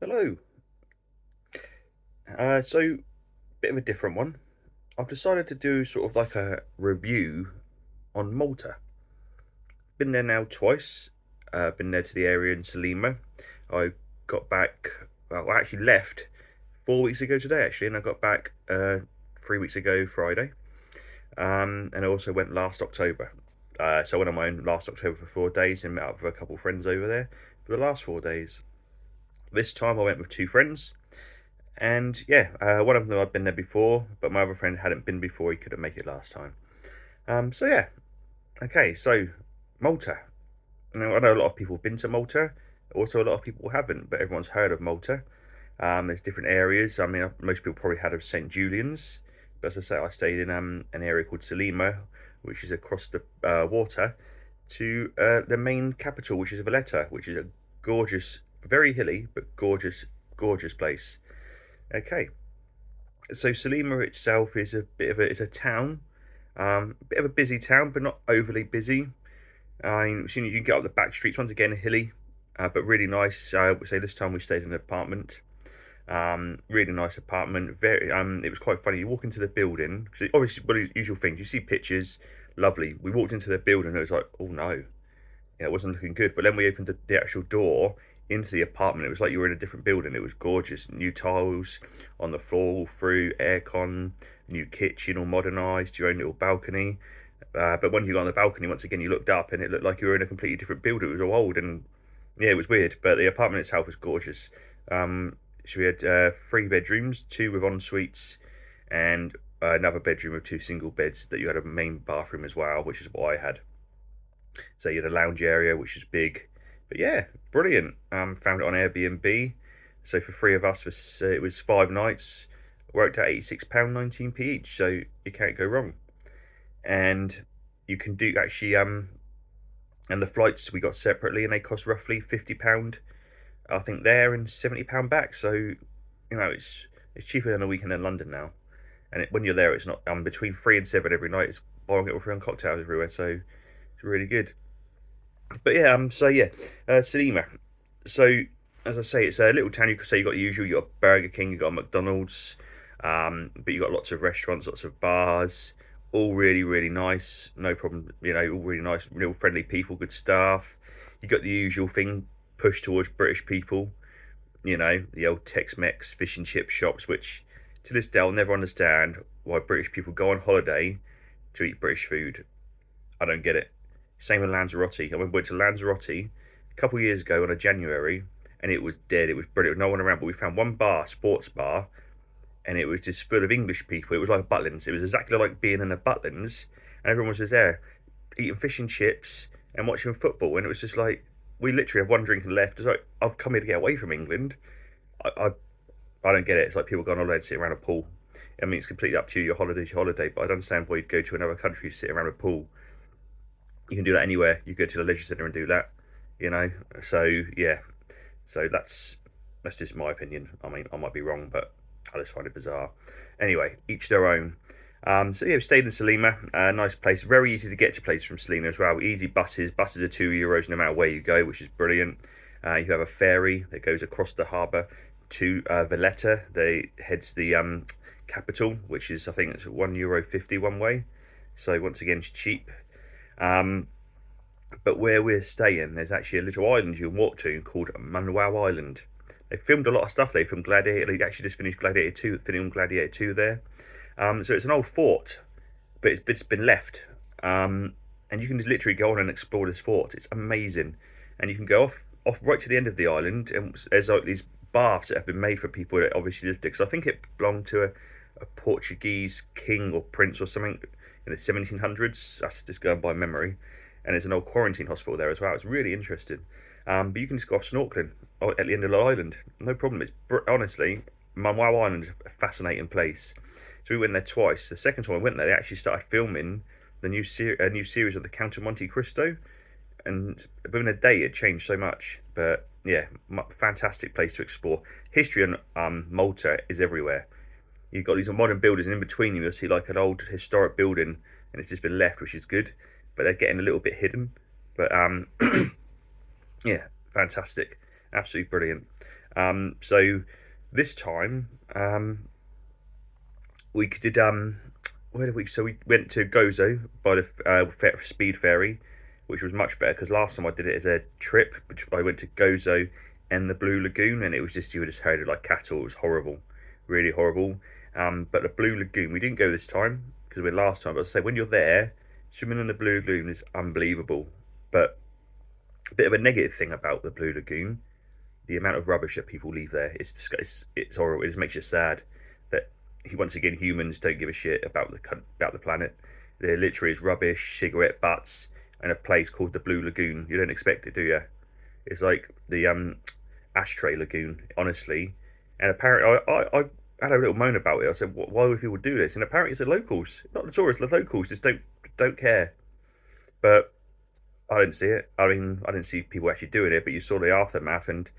Hello. So, bit of a different one. I've decided to do sort of like a review on Malta. Been there now twice. Been there to the area in Salima. I got back. Well, I actually left 4 weeks ago today, actually, and I got back 3 weeks ago Friday. And I also went last October. So I went on my own last October for 4 days and met up with a couple of friends over there for the last 4 days. This time I went with two friends. And yeah, one of them I'd been there before, but my other friend hadn't been before. He couldn't make it last time. So yeah, okay. So Malta. Now I know a lot of people have been to Malta. Also, a lot of people haven't, but everyone's heard of Malta. There's different areas. I mean, most people probably had of St Julian's, but as I say, I stayed in an area called Salima, which is across the water to the main capital, which is Valletta, which is a gorgeous, very hilly but gorgeous place. Okay, so Salima itself is a bit of a town, a bit of a busy town, but not overly busy. I mean, you can get up the back streets once again, hilly, but really nice. Say this time we stayed in an apartment. Really nice apartment. Very. It was quite funny. You walk into the building. So obviously, one of the usual things. You see pictures. Lovely. We walked into the building and it was like, oh no, yeah, it wasn't looking good. But then we opened the actual door into the apartment. It was like you were in a different building. It was gorgeous. New tiles on the floor, all through, aircon, new kitchen, all modernised, your own little balcony. But when you got on the balcony, once again, you looked up and it looked like you were in a completely different building. It was all old and yeah, it was weird. But the apartment itself was gorgeous. So we had 3 bedrooms, two with en suites, and another bedroom with two single beds that you had a main bathroom as well, which is what I had. So you had a lounge area, which is big. But yeah, brilliant. Found it on Airbnb. So for three of us, it was 5 nights. Worked out £86.19p each. So you can't go wrong. And you can do actually and the flights we got separately, and they cost roughly £50, I think there, and £70 back. So it's cheaper than a weekend in London now. And when you're there, it's not between 3 and 7 every night. It's buy one get one free on cocktails everywhere. So it's really good. But yeah, Salima. So as I say, it's a little town. You could say you got the usual. You got Burger King, you got McDonald's, but you got lots of restaurants, lots of bars, all really nice. No problem. All really nice, real friendly people, good staff. You got the usual thing pushed towards British people. The old Tex-Mex fish and chip shops, which to this day I'll never understand why British people go on holiday to eat British food. I don't get it. Same with Lanzarote. I went to Lanzarote a couple of years ago on a January, and it was dead. It was brilliant. No one around, but we found one bar, sports bar, and it was just full of English people. It was like Butlins. It was exactly like being in a Butlins, and everyone was just there eating fish and chips and watching football. And it was just like we literally have one drink and left. It's like I've come here to get away from England. I I, I don't get it. It's like people going on holiday and sit around a pool. I mean, it's completely up to you. Your holiday's your holiday, but I don't understand why you'd go to another country to sit around a pool. You can do that anywhere. You go to the leisure centre and do that, you know. So yeah, so that's just my opinion. I mean, I might be wrong, but I just find it bizarre. Anyway, each their own. So yeah, we stayed in Salima, nice place. Very easy to get to places from Salima as well. Easy buses. Buses are €2 no matter where you go, which is brilliant. You have a ferry that goes across the harbour to Valletta. They heads the capital, which is I think it's €1.50 one way. So once again, it's cheap. Um, but where we're staying, there's actually a little island you can walk to called Manuel Island. They filmed a lot of stuff. They filmed Gladiator. They actually just finished Gladiator 2, filming Gladiator 2 there. So it's an old fort, but it's been left. And you can just literally go on and explore this fort. It's amazing. And you can go off right to the end of the island, and there's like these baths that have been made for people that obviously lived there. Because I think it belonged to a Portuguese king or prince or something in the 1700s. That's just going by memory. And there's an old quarantine hospital there as well. It's really interesting. But you can just go off snorkeling at the end of the island. No problem. It's honestly, Manuel Island is a fascinating place. So we went there twice. The second time I went there, they actually started filming the new series of the Count of Monte Cristo, and within a day it changed so much. But yeah, fantastic place to explore. History on Malta is everywhere. You've got these modern buildings, and in between them you'll see like an old historic building, and it's just been left, which is good. But they're getting a little bit hidden. But yeah, fantastic, absolutely brilliant. So this time we did where did we? So we went to Gozo by the speed ferry, which was much better because last time I did it as a trip, which I went to Gozo and the Blue Lagoon, and it was just you were just herded like cattle. It was horrible, really horrible. But the Blue Lagoon, we didn't go this time because we went last time. But I say when you're there, swimming in the Blue Lagoon is unbelievable. But a bit of a negative thing about the Blue Lagoon, the amount of rubbish that people leave there, it's horrible. It just makes you sad that once again humans don't give a shit about the planet. There literally is rubbish, cigarette butts, and a place called the Blue Lagoon. You don't expect it, do you? It's like the ashtray lagoon, honestly. And apparently, I had a little moan about it. I said, "Why would people do this?" And apparently, it's the locals, not the tourists. The locals just don't care. But I didn't see it. I mean, I didn't see people actually doing it, but you saw the aftermath, and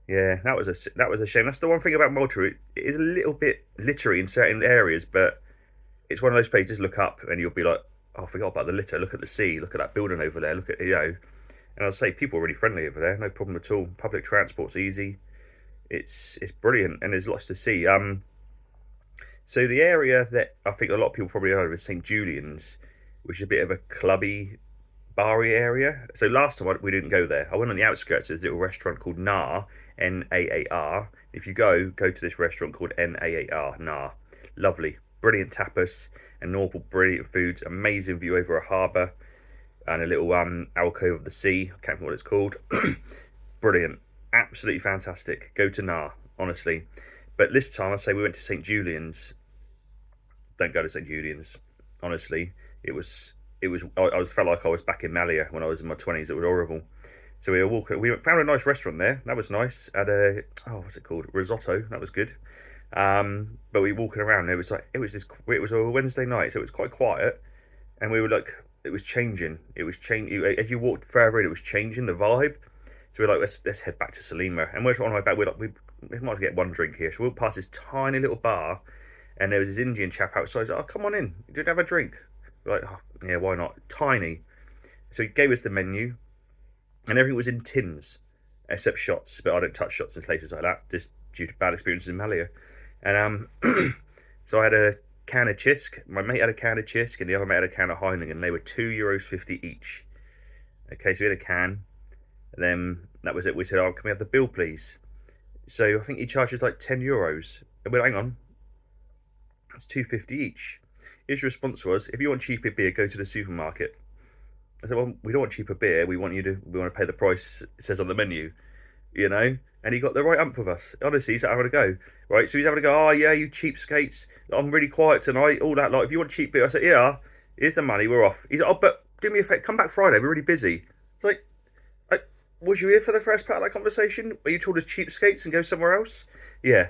yeah, that was a shame. That's the one thing about Malta. It is a little bit littery in certain areas, but it's one of those places. Look up, and you'll be like, "Oh, I forgot about the litter. Look at the sea. Look at that building over there. Look at And I'll say people are really friendly over there. No problem at all. Public transport's easy. It's brilliant, and there's lots to see. So the area that I think a lot of people probably know is St Julian's, which is a bit of a clubby Bari area. So last time we didn't go there. I went on the outskirts. There's a little restaurant called Nar, Naar. If you go to this restaurant called Naar, Nar. Lovely, brilliant tapas and normal brilliant food. Amazing view over a harbour and a little alcove of the sea. I can't remember what it's called. Brilliant, absolutely fantastic. Go to Nar, honestly. But this time I say we went to St Julian's. Don't go to St Julian's, honestly. I felt like I was back in Malia when I was in my 20s. It was horrible. So we were walking. We found a nice restaurant there. That was nice. Had a what's it called? Risotto. That was good. But we were walking around. It was a Wednesday night, so it was quite quiet. And we were like, it was changing. It was changing as you walked further in. It was changing the vibe. So we're like, let's head back to Salima. And we're on our way back. We're like, we might get one drink here. So we'll pass this tiny little bar, and there was this Indian chap outside. He's like, oh, come on in. You didn't have a drink. We're like, oh, yeah, why not? Tiny. So he gave us the menu, and everything was in tins, except shots. But I don't touch shots in places like that, just due to bad experiences in Malia. And so I had a can of Chisk. My mate had a can of Chisk, and the other mate had a can of Heineken. They were €2.50 each. Okay, so we had a can, and then that was it. We said, oh, can we have the bill, please? So I think he charged us like €10. And we're like, hang on, that's €2.50 each. His response was, if you want cheaper beer, go to the supermarket. I said, well, we don't want cheaper beer. We want to pay the price it says on the menu, you know? And he got the right ump with us. Honestly, he's having a go, right? So he's having a go, oh, yeah, you cheapskates. I'm really quiet tonight, all that. Like, if you want cheap beer, I said, yeah, here's the money, we're off. He's like, oh, but do me a favour, come back Friday, we're really busy. It's like, was you here for the first part of that conversation? Were you told us cheapskates and go somewhere else? Yeah.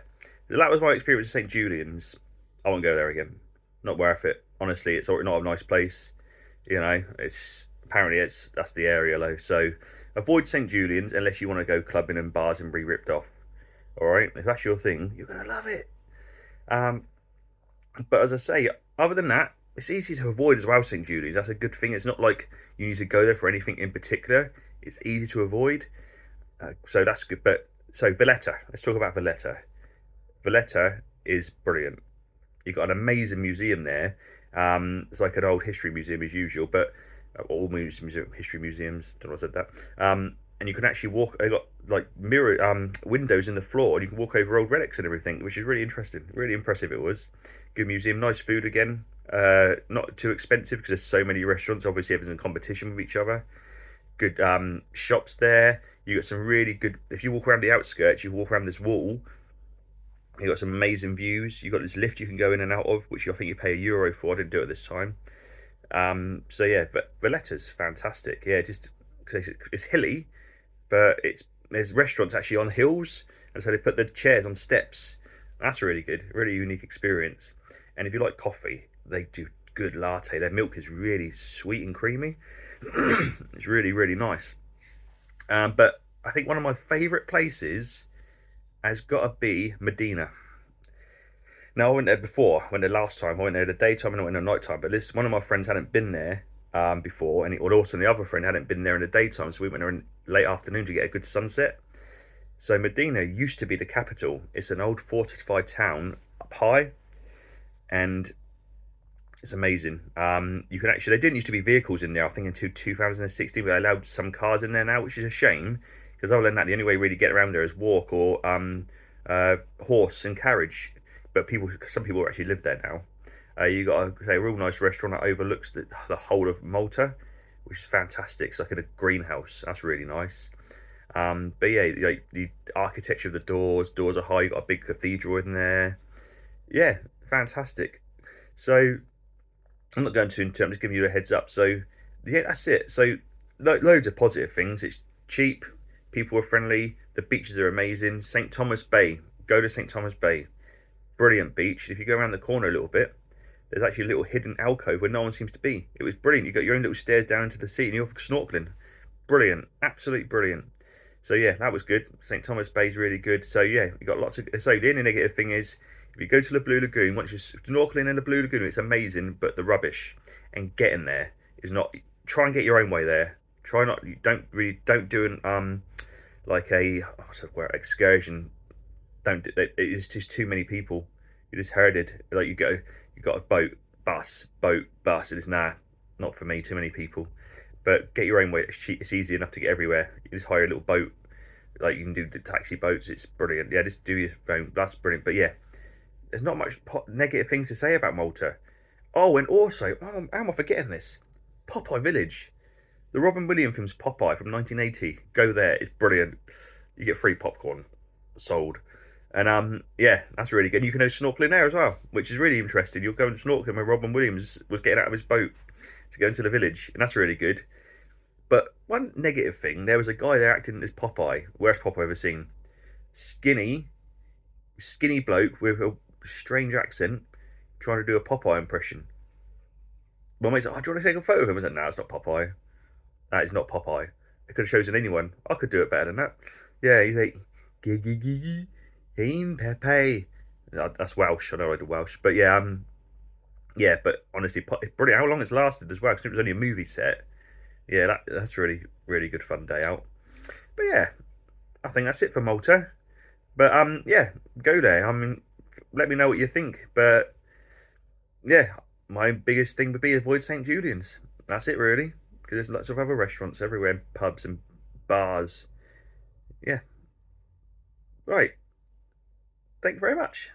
That was my experience at St. Julian's. I won't go there again. Not worth it. Honestly, it's not a nice place. You know, that's the area though. So avoid St Julian's unless you want to go clubbing and bars and be ripped off. All right, if that's your thing, you're gonna love it. Um, but as I say, other than that, it's easy to avoid as well. St Julian's. That's a good thing. It's not like you need to go there for anything in particular. It's easy to avoid. So that's good. But so Valletta. Let's talk about Valletta. Valletta is brilliant. You've got an amazing museum there. It's like an old history museum as usual, but all history museums. Don't know if I said that. And you can actually walk. They got like mirror windows in the floor, and you can walk over old relics and everything, which is really interesting. Really impressive it was. Good museum, nice food again. Not too expensive because there's so many restaurants. Obviously, everyone's in competition with each other. Good shops there. You got some really good. If you walk around the outskirts, you walk around this wall. You got some amazing views. You got this lift you can go in and out of, which I think you pay €1 for. I didn't do it this time. So yeah, but Valletta's fantastic. Yeah, just because it's hilly, but there's restaurants actually on hills, and so they put the chairs on steps. That's really good, really unique experience. And if you like coffee, they do good latte. Their milk is really sweet and creamy. It's really really nice. But I think one of my favourite places has got to be Medina. Now I went there before. I went there last time. I went there the daytime and I went there night time. But this one of my friends hadn't been there before, and also the other friend hadn't been there in the daytime. So we went there in late afternoon to get a good sunset. So Medina used to be the capital. It's an old fortified town up high, and it's amazing. You can actually, there didn't used to be vehicles in there, I think, until 2016. They allowed some cars in there now, which is a shame, because other than that, the only way really to get around there is walk or horse and carriage. But some people actually live there now. You got a real nice restaurant that overlooks the whole of Malta, which is fantastic. It's like in a greenhouse. That's really nice. But yeah, like the architecture of the doors are high. You got a big cathedral in there. Yeah, fantastic. So I'm not going to into it, I'm just giving you a heads up. So yeah, that's it. So loads of positive things. It's cheap, people are friendly, the beaches are amazing. St. Thomas Bay, go to St. Thomas Bay, brilliant beach. If you go around the corner a little bit, there's actually a little hidden alcove where no one seems to be. It was brilliant. You got your own little stairs down into the sea and you're snorkeling. Brilliant, absolutely brilliant. So yeah, that was good. St. Thomas Bay is really good. So yeah, you got lots of. So the only negative thing is, if you go to the Blue Lagoon, once you're snorkeling in the Blue Lagoon, it's amazing, but the rubbish and getting there is not. Try and get your own way there. Try not. You don't do an like a what's the word, excursion. Don't. It's just too many people. You're just herded. Like you got a boat, bus. And it's nah, not for me. Too many people. But get your own way. It's cheap. It's easy enough to get everywhere. You just hire a little boat. Like you can do the taxi boats. It's brilliant. Yeah, just do your own. That's brilliant. But yeah, there's not much negative things to say about Malta. Oh, and also, how am I forgetting this? Popeye Village. The Robin Williams film's Popeye from 1980. Go there. It's brilliant. You get free popcorn sold. And yeah, that's really good. You can go snorkeling there as well, which is really interesting. You're going snorkeling where Robin Williams was getting out of his boat to go into the village, and that's really good. But one negative thing, there was a guy there acting as Popeye. Worst Popeye I've ever seen. Skinny bloke with a strange accent, trying to do a Popeye impression. My mate's like, "Oh, do you want to take a photo of him?" I said, "No, it's not Popeye. That is not Popeye. It could have chosen anyone. I could do it better than that." Yeah, he's like, "Gigi, him Pepe." That's Welsh. I know I do Welsh, but yeah, yeah. But honestly, it's brilliant. How long it's lasted as well? Because it was only a movie set. Yeah, that's really good fun day out. But yeah, I think that's it for Malta. But yeah, go there. I mean, let me know what you think. But yeah, my biggest thing would be avoid St. Julian's. That's it really, because there's lots of other restaurants everywhere, pubs and bars. Yeah, right. Thank you very much.